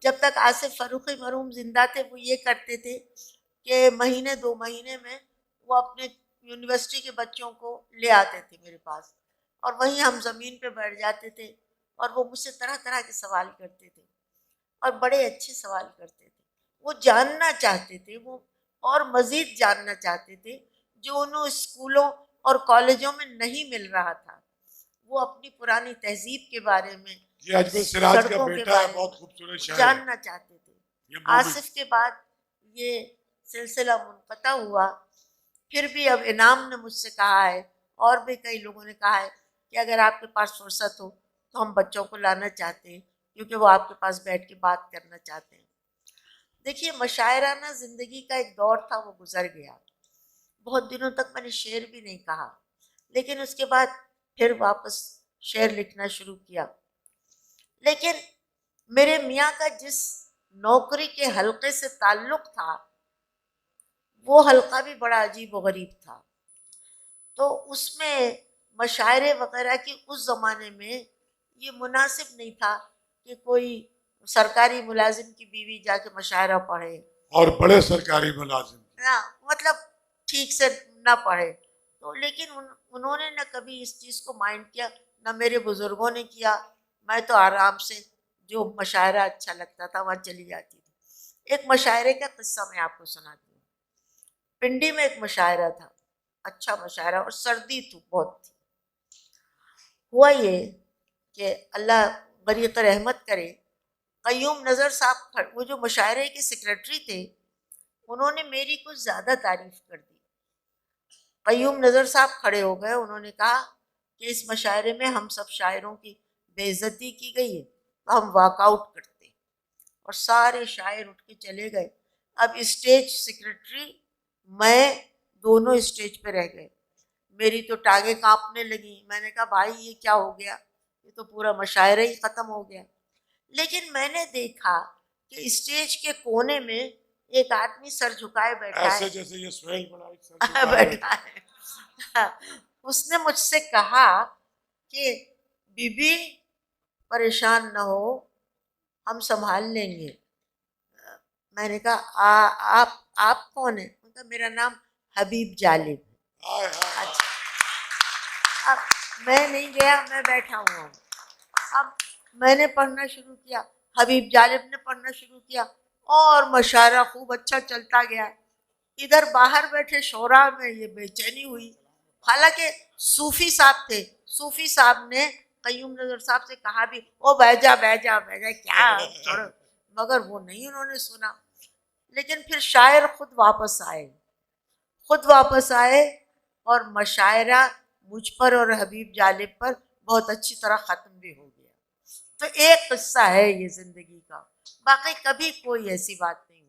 جب تک آصف فروخی مرحوم زندہ تھے وہ یہ کرتے تھے کہ مہینے 2 مہینے میں وہ اپنے یونیورسٹی کے بچوں کو لے آتے تھے میرے پاس، اور وہیں ہم زمین پہ بیٹھ جاتے تھے اور وہ مجھ سے طرح طرح کے سوال کرتے تھے اور بڑے اچھے سوال کرتے تھے. وہ جاننا چاہتے تھے، وہ اور مزید جاننا چاہتے تھے جو انہوں اسکولوں اور کالجوں میں نہیں مل رہا تھا. وہ اپنی پرانی تہذیب کے بارے میں، یہ اجمل سراج کا سڑکوں کے بیٹا ہے، بارے بہت میں خوبصورت شاعر ہے جاننا چاہتے تھے. یہ مومن. آصف کے بعد یہ سلسلہ منقطع ہوا. پھر بھی اب انعام نے مجھ سے کہا ہے اور بھی کئی لوگوں نے کہا ہے کہ اگر آپ کے پاس فرصت ہو تو ہم بچوں کو لانا چاہتے ہیں کیونکہ وہ آپ کے پاس بیٹھ کے بات کرنا چاہتے ہیں. دیکھیے مشاعرانہ زندگی کا ایک دور تھا، وہ گزر گیا. بہت دنوں تک میں نے شعر بھی نہیں کہا، لیکن اس کے بعد پھر واپس شعر لکھنا شروع کیا. لیکن میرے میاں کا جس نوکری کے حلقے سے تعلق تھا وہ حلقہ بھی بڑا عجیب و غریب تھا. تو اس میں مشاعرے وغیرہ کی اس زمانے میں یہ مناسب نہیں تھا کہ کوئی سرکاری ملازم کی بیوی جا کے مشاعرہ پڑھے، اور بڑے سرکاری ملازم. مطلب ٹھیک سے نہ پڑھے. تو لیکن انہوں نے نہ کبھی اس چیز کو مائنڈ کیا، نہ میرے بزرگوں نے کیا. میں تو آرام سے جو مشاعرہ اچھا لگتا تھا وہاں چلی جاتی تھی. ایک مشاعرے کا قصہ میں آپ کو سناتی ہوں. پنڈی میں ایک مشاعرہ تھا، اچھا مشاعرہ، اور سردی تو بہت تھی. ہوا یہ کہ اللہ غریق رحمت کرے، قیوم نظر صاحب وہ جو مشاعرے کے سیکرٹری تھے انہوں نے میری کچھ زیادہ تعریف کر دی. قیوم نظر صاحب کھڑے ہو گئے، انہوں نے کہا کہ اس مشاعرے میں ہم سب شاعروں کی بے عزتی کی گئی ہے تو ہم واک آؤٹ کرتے. اور سارے شاعر اٹھ کے چلے گئے. اب اسٹیج سیکرٹری میں دونوں اسٹیج پہ رہ گئے. میری تو ٹانگیں کانپنے لگی. میں نے کہا بھائی یہ کیا ہو گیا، یہ تو پورا مشاعرہ ہی ختم ہو گیا. لیکن میں نے دیکھا کہ اسٹیج کے کونے میں ایک آدمی سر جھکائے بیٹھا ہے، ایسے جیسے یہ سہیل بڑا سر جھکائے بیٹھا ہے. اس نے مجھ سے کہا کہ بی بی پریشان نہ ہو، ہم سنبھال لیں گے. میں نے کہا آپ کون ہیں؟ ان کا میرا نام حبیب جالب. اچھا اب میں نہیں گیا، میں بیٹھا ہوا ہوں. اب میں نے پڑھنا شروع کیا، حبیب جالب نے پڑھنا شروع کیا اور مشاعرہ خوب اچھا چلتا گیا. ادھر باہر بیٹھے شورا میں یہ بے چینی ہوئی. حالانکہ صوفی صاحب تھے، صوفی صاحب نے قیوم نظر صاحب سے کہا بھی او بہ جا کیا چھوڑو، مگر وہ نہیں، انہوں نے سنا. لیکن پھر شاعر خود واپس آئے اور مشاعرہ مجھ پر اور حبیب جالب پر بہت اچھی طرح ختم بھی ہو گیا. تو ایک قصہ ہے یہ زندگی کا، باقی کبھی کوئی ایسی بات نہیں.